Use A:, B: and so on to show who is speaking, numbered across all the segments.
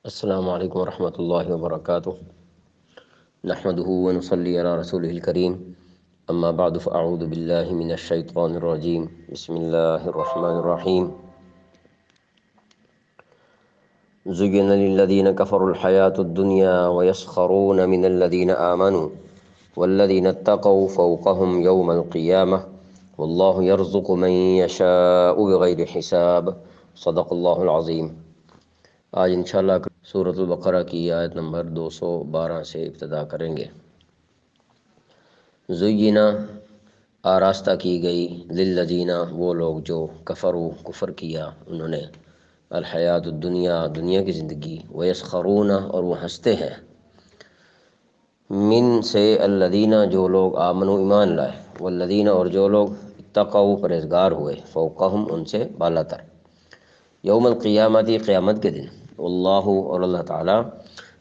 A: السلام علیکم ورحمۃ اللہ وبرکاتہ نحمده ونصلی علی رسوله الکریم اما بعد فاعوذ باللہ من الشیطان الرجیم بسم اللہ الرحمن الرحیم زین للذین کفروا الحیاة الدنیا ویسخرون من الذین آمنوا والذین اتقوا فوقهم یوم القیامة واللہ یرزق من یشاء بغیر حساب صدق اللہ العظیم۔ آج انشاءاللہ سورۃ البقرہ کی آیت نمبر 212 سے ابتدا کریں گے۔ زینا آراستہ کی گئی، للذین وہ لوگ جو کفروا کفر کیا انہوں نے، الحیات الدنیا دنیا کی زندگی، ویسخرون اور وہ ہنستے ہیں، من سے الذین جو لوگ آمنوا ایمان لائے، والذین اور جو لوگ اتقوا پرہیزگار ہوئے، فوقہم ان سے بالا تر، یوم القیامت قیامت کے دن، اللہ اور اللہ تعالیٰ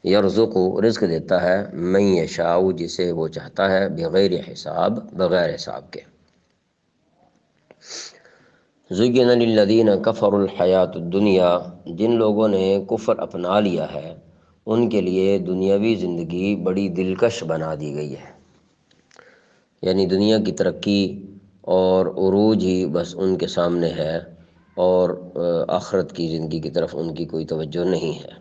A: یرزق رزق دیتا ہے، من یشاء جسے وہ چاہتا ہے، بغیر حساب بغیر حساب کے۔ زین للذین کفروا الحیات الدنیا جن لوگوں نے کفر اپنا لیا ہے ان کے لیے دنیاوی زندگی بڑی دلکش بنا دی گئی ہے، یعنی دنیا کی ترقی اور عروج ہی بس ان کے سامنے ہے اور آخرت کی زندگی کی طرف ان کی کوئی توجہ نہیں ہے۔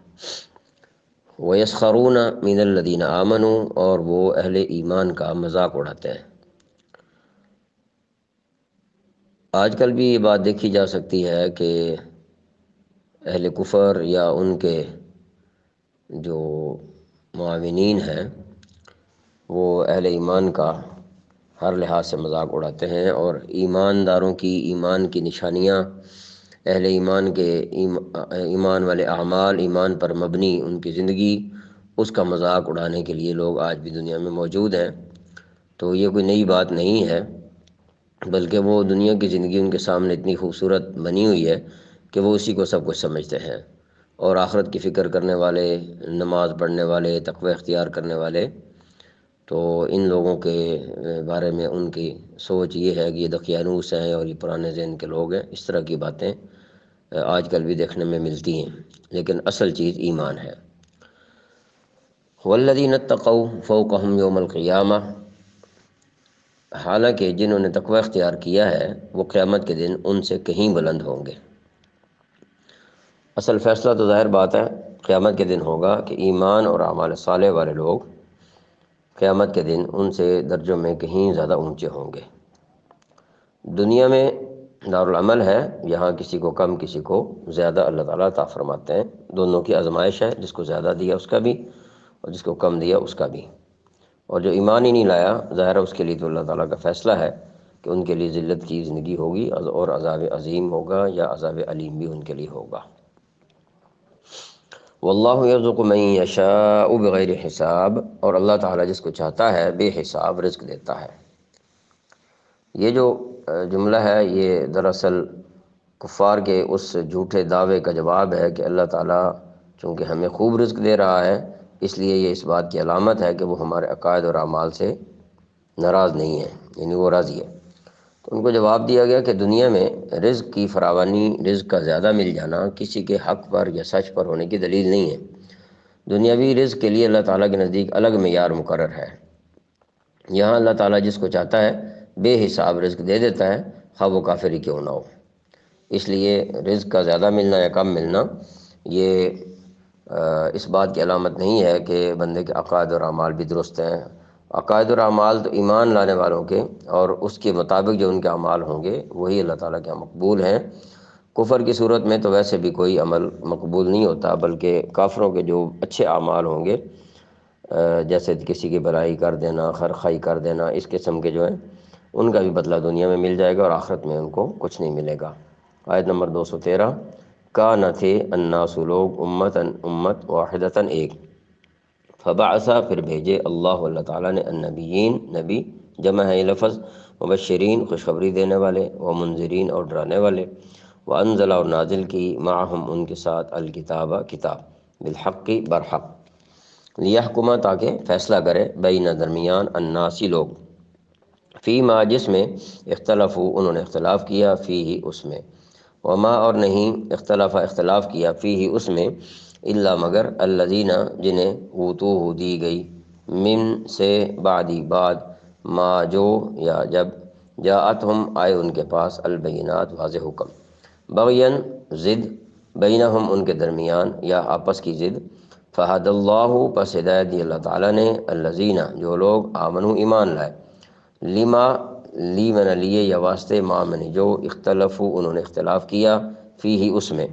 A: وَيَسْخَرُونَ مِنَ الَّذِينَ آمَنُوا اور وہ اہل ایمان کا مذاق اڑاتے ہیں۔ آج کل بھی یہ بات دیکھی جا سکتی ہے کہ اہل کفر یا ان کے جو معاونین ہیں وہ اہل ایمان کا ہر لحاظ سے مذاق اڑاتے ہیں، اور ایمانداروں کی ایمان کی نشانیاں، اہل ایمان کے ایمان والے اعمال، ایمان پر مبنی ان کی زندگی، اس کا مذاق اڑانے کے لیے لوگ آج بھی دنیا میں موجود ہیں۔ تو یہ کوئی نئی بات نہیں ہے، بلکہ وہ دنیا کی زندگی ان کے سامنے اتنی خوبصورت بنی ہوئی ہے کہ وہ اسی کو سب کچھ سمجھتے ہیں، اور آخرت کی فکر کرنے والے، نماز پڑھنے والے، تقوی اختیار کرنے والے، تو ان لوگوں کے بارے میں ان کی سوچ یہ ہے کہ یہ دقیانوس ہیں اور یہ پرانے ذہن کے لوگ ہیں۔ اس طرح کی باتیں آج کل بھی دیکھنے میں ملتی ہیں، لیکن اصل چیز ایمان ہے۔ والذین اتقوا فوقہم یوم القیامہ حالانکہ جنہوں نے تقوی اختیار کیا ہے وہ قیامت کے دن ان سے کہیں بلند ہوں گے۔ اصل فیصلہ تو ظاہر بات ہے قیامت کے دن ہوگا کہ ایمان اور اعمال صالح والے لوگ قیامت کے دن ان سے درجوں میں کہیں زیادہ اونچے ہوں گے۔ دنیا میں دارالعمل ہے، یہاں کسی کو کم کسی کو زیادہ اللہ تعالیٰ عطا فرماتے ہیں، دونوں کی آزمائش ہے، جس کو زیادہ دیا اس کا بھی اور جس کو کم دیا اس کا بھی۔ اور جو ایمان ہی نہیں لایا ظاہر ہے اس کے لیے تو اللہ تعالیٰ کا فیصلہ ہے کہ ان کے لیے ذلت کی زندگی ہوگی اور عذاب عظیم ہوگا یا عذاب علیم بھی ان کے لیے ہوگا۔ واللہ یرزق من یشاء بغیر حساب اور اللہ تعالیٰ جس کو چاہتا ہے بے حساب رزق دیتا ہے۔ یہ جو جملہ ہے یہ دراصل کفار کے اس جھوٹے دعوے کا جواب ہے کہ اللہ تعالیٰ چونکہ ہمیں خوب رزق دے رہا ہے اس لیے یہ اس بات کی علامت ہے کہ وہ ہمارے عقائد اور اعمال سے ناراض نہیں ہے، یعنی وہ راضی ہے۔ تو ان کو جواب دیا گیا کہ دنیا میں رزق کی فراوانی، رزق کا زیادہ مل جانا کسی کے حق پر یا سچ پر ہونے کی دلیل نہیں ہے۔ دنیاوی رزق کے لیے اللہ تعالیٰ کے نزدیک الگ معیار مقرر ہے۔ یہاں اللہ تعالیٰ جس کو چاہتا ہے بے حساب رزق دے دیتا ہے، خواہ وہ کافر ہی کیوں نہ ہو۔ اس لیے رزق کا زیادہ ملنا یا کم ملنا یہ اس بات کی علامت نہیں ہے کہ بندے کے عقائد اور اعمال بھی درست ہیں۔ عقائد اور اعمال تو ایمان لانے والوں کے اور اس کے مطابق جو ان کے اعمال ہوں گے وہی اللہ تعالیٰ کے مقبول ہیں۔ کفر کی صورت میں تو ویسے بھی کوئی عمل مقبول نہیں ہوتا، بلکہ کافروں کے جو اچھے اعمال ہوں گے جیسے کسی کی بھلائی کر دینا، خیرخواہی کر دینا، اس قسم کے جو ہیں ان کا بھی بدلہ دنیا میں مل جائے گا اور آخرت میں ان کو کچھ نہیں ملے گا۔ آیت نمبر 213 کان تھے الناس لوگ امت واحدتاً ایک، فبعث پھر بھیجے اللہ تعالیٰ نے النبیین نبی، جمع ہے یہ لفظ، مبشرین خوشخبری دینے والے، ومنذرین اور ڈرانے والے، وانزل اور نازل کی معہم ان کے ساتھ الکتاب کتاب، بالحق برحق، لیحکما تاکہ فیصلہ کرے، بین درمیان الناسی لوگ، فیما جس میں اختلفوا انہوں نے اختلاف کیا، فیہ اس میں، وما اور نہیں اختلاف کیا، فیہ اس میں، الا مگر الذین جنہیں اوتوہ دی گئی، من سے بعدی بعد، ما جو یا جب، جاءتہم آئے ان کے پاس البینات واضح حکم، بغین ضد، بینہم ان کے درمیان یا آپس کی ضد، فہد اللہ پس ہدایت دی اللہ تعالیٰ نے، الذین جو لوگ آمنوا ایمان لائے، لما لی من لیے یا واسطے، ما من جو، اختلفو انہوں نے اختلاف کیا، فی ہی اس میں،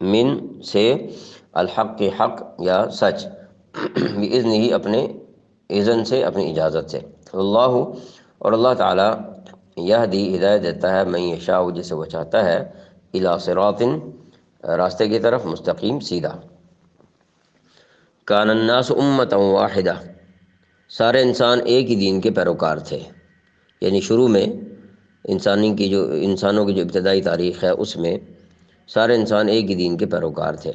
A: من سے الحق کے حق یا سچ، باذن ہی اپنے اذن سے، اپنی اجازت سے، اللہ اور اللہ تعالیٰ یہدی ہدایت دیتا ہے، من یشاء جسے وہ چاہتا ہے، الی صراط راستے کی طرف، مستقیم سیدھا، کان الناس امتا واحدہ سارے انسان ایک ہی دین کے پیروکار تھے، یعنی شروع میں انسانوں کی جو ابتدائی تاریخ ہے اس میں سارے انسان ایک ہی دین کے پیروکار تھے،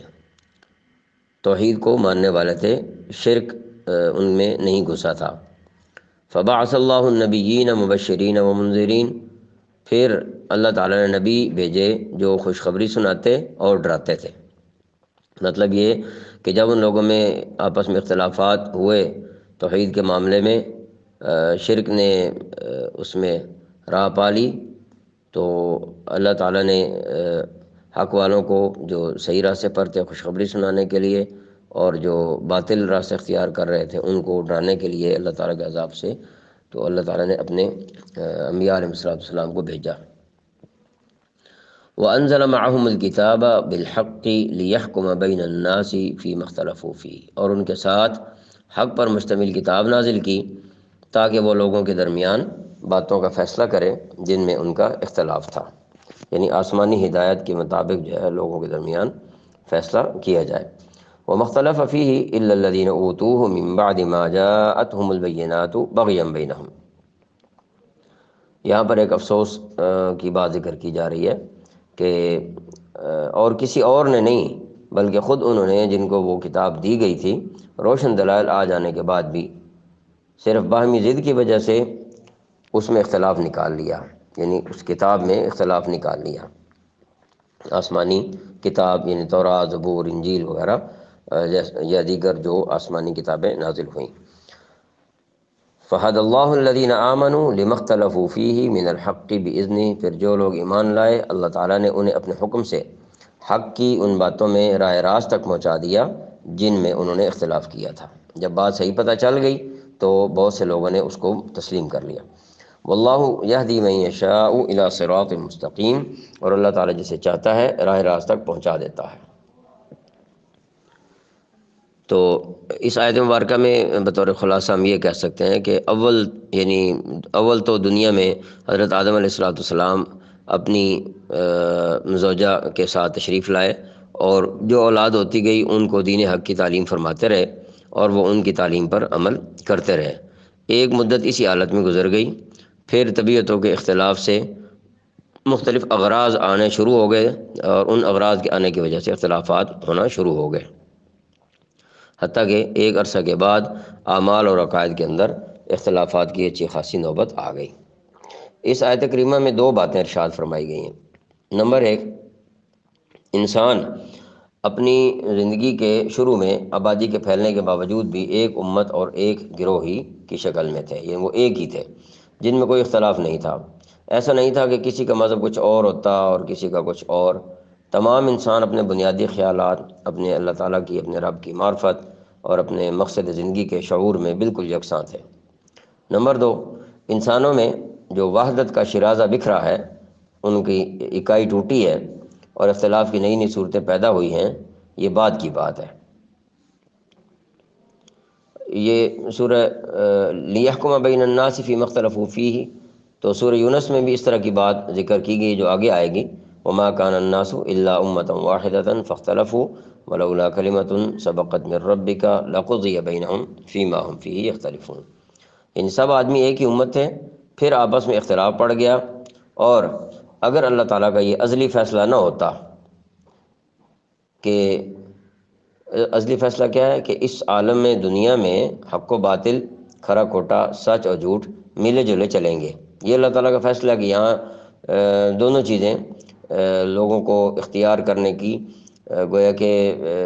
A: توحید کو ماننے والے تھے، شرک ان میں نہیں گھسا تھا، فبعث اللہ النبیین مبشرین و منذرین پھر اللہ تعالیٰ نے نبی بھیجے جو خوشخبری سناتے اور ڈراتے تھے، مطلب یہ کہ جب ان لوگوں میں آپس میں اختلافات ہوئے توحید کے معاملے میں، شرک نے اس میں راہ پا لی، تو اللہ تعالیٰ نے حق والوں کو جو صحیح راستے پر تھے خوشخبری سنانے کے لیے، اور جو باطل راستے اختیار کر رہے تھے ان کو ڈرانے کے لیے اللہ تعالیٰ کے عذاب سے، تو اللہ تعالیٰ نے اپنے انبیاء علیہ السلام کو بھیجا، وَأَنزَلَ مَعَهُمُ الْكِتَابَ بِالْحَقِّ لِيَحْكُمَ بَيْنَ النَّاسِ فِيمَا اخْتَلَفُوا فِيهِ، اور ان کے ساتھ حق پر مشتمل کتاب نازل کی تاکہ وہ لوگوں کے درمیان باتوں کا فیصلہ کرے جن میں ان کا اختلاف تھا، یعنی آسمانی ہدایت کے مطابق جو ہے لوگوں کے درمیان فیصلہ کیا جائے، وَمَا اخْتَلَفَ فِيهِ إِلَّا الَّذِينَ أُوتُوهُ مِن بَعْدِ مَا جَاءَتْهُمُ الْبَيِّنَاتُ بَغْيًا بَيْنَهُمْ۔ یہاں پر ایک افسوس کی بات ذکر کی جا رہی ہے کہ اور کسی اور نے نہیں بلکہ خود انہوں نے، جن کو وہ کتاب دی گئی تھی، روشن دلائل آ جانے کے بعد بھی صرف باہمی ضد کی وجہ سے اس میں اختلاف نکال لیا، یعنی اس کتاب میں اختلاف نکال لیا، آسمانی کتاب یعنی تورات، زبور، انجیل وغیرہ یا دیگر جو آسمانی کتابیں نازل ہوئیں، فہد اللہ الذین آمنوا لما اختلفوا فیہ من الحق باذنہ پھر جو لوگ ایمان لائے اللہ تعالیٰ نے انہیں اپنے حکم سے حق کی ان باتوں میں راہ راست تک پہنچا دیا جن میں انہوں نے اختلاف کیا تھا، جب بات صحیح پتہ چل گئی تو بہت سے لوگوں نے اس کو تسلیم کر لیا، واللہ یہدی من یشاء الی صراط مستقیم اور اللہ تعالیٰ جسے چاہتا ہے راہ راست تک پہنچا دیتا ہے۔ تو اس آیت مبارکہ میں بطور خلاصہ ہم یہ کہہ سکتے ہیں کہ اول تو دنیا میں حضرت آدم علیہ السلام اپنی زوجہ کے ساتھ تشریف لائے، اور جو اولاد ہوتی گئی ان کو دین حق کی تعلیم فرماتے رہے اور وہ ان کی تعلیم پر عمل کرتے رہے، ایک مدت اسی حالت میں گزر گئی، پھر طبیعتوں کے اختلاف سے مختلف اغراض آنے شروع ہو گئے، اور ان اغراض کے آنے کی وجہ سے اختلافات ہونا شروع ہو گئے، حتیٰ کہ ایک عرصہ کے بعد اعمال اور عقائد کے اندر اختلافات کی اچھی خاصی نوبت آ گئی۔ اس آیت کریمہ میں دو باتیں ارشاد فرمائی گئی ہیں۔ نمبر ایک، انسان اپنی زندگی کے شروع میں آبادی کے پھیلنے کے باوجود بھی ایک امت اور ایک گروہ ہی کی شکل میں تھے، یعنی وہ ایک ہی تھے جن میں کوئی اختلاف نہیں تھا، ایسا نہیں تھا کہ کسی کا مذہب کچھ اور ہوتا اور کسی کا کچھ اور، تمام انسان اپنے بنیادی خیالات، اپنے اللہ تعالیٰ کی، اپنے رب کی معرفت اور اپنے مقصد زندگی کے شعور میں بالکل یکساں تھے۔ نمبر دو، انسانوں میں جو وحدت کا شرازہ بکھرا ہے، ان کی اکائی ٹوٹی ہے اور اختلاف کی نئی نئی صورتیں پیدا ہوئی ہیں، یہ بعد کی بات ہے۔ یہ سورہ لیحکم بین الناس فیما اختلفوا فیہ، تو سورہ یونس میں بھی اس طرح کی بات ذکر کی گئی جو آگے آئے گی، وما کان الناس الا امۃ واحدۃ فاختلفوا ولولا کلمۃ سبقت من ربک لقضی بینہم فیما هم فیہ یختلفون، ان سب آدمی ایک ہی امت تھے، پھر آپس میں اختلاف پڑ گیا، اور اگر اللہ تعالیٰ کا یہ ازلی فیصلہ نہ ہوتا کہ ازلی فیصلہ کیا ہے کہ اس عالم میں، دنیا میں حق و باطل، کھرا کھوٹا، سچ اور جھوٹ ملے جلے چلیں گے، یہ اللہ تعالیٰ کا فیصلہ ہے کہ یہاں دونوں چیزیں لوگوں کو اختیار کرنے کی گویا کہ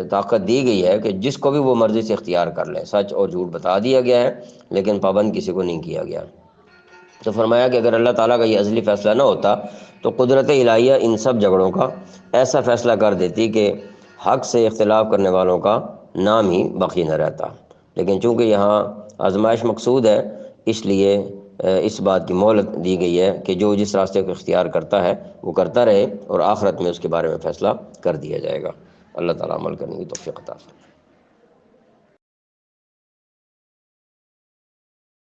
A: طاقت دی گئی ہے کہ جس کو بھی وہ مرضی سے اختیار کر لے، سچ اور جھوٹ بتا دیا گیا ہے، لیکن پابند کسی کو نہیں کیا گیا۔ تو فرمایا کہ اگر اللہ تعالیٰ کا یہ ازلی فیصلہ نہ ہوتا تو قدرت الہیہ ان سب جھگڑوں کا ایسا فیصلہ کر دیتی کہ حق سے اختلاف کرنے والوں کا نام ہی باقی نہ رہتا، لیکن چونکہ یہاں آزمائش مقصود ہے، اس لیے اس بات کی مہلت دی گئی ہے کہ جو جس راستے کو اختیار کرتا ہے وہ کرتا رہے، اور آخرت میں اس کے بارے میں فیصلہ کر دیا جائے گا۔ اللہ تعالیٰ عمل کرنے کی توفیق عطا فرمائے۔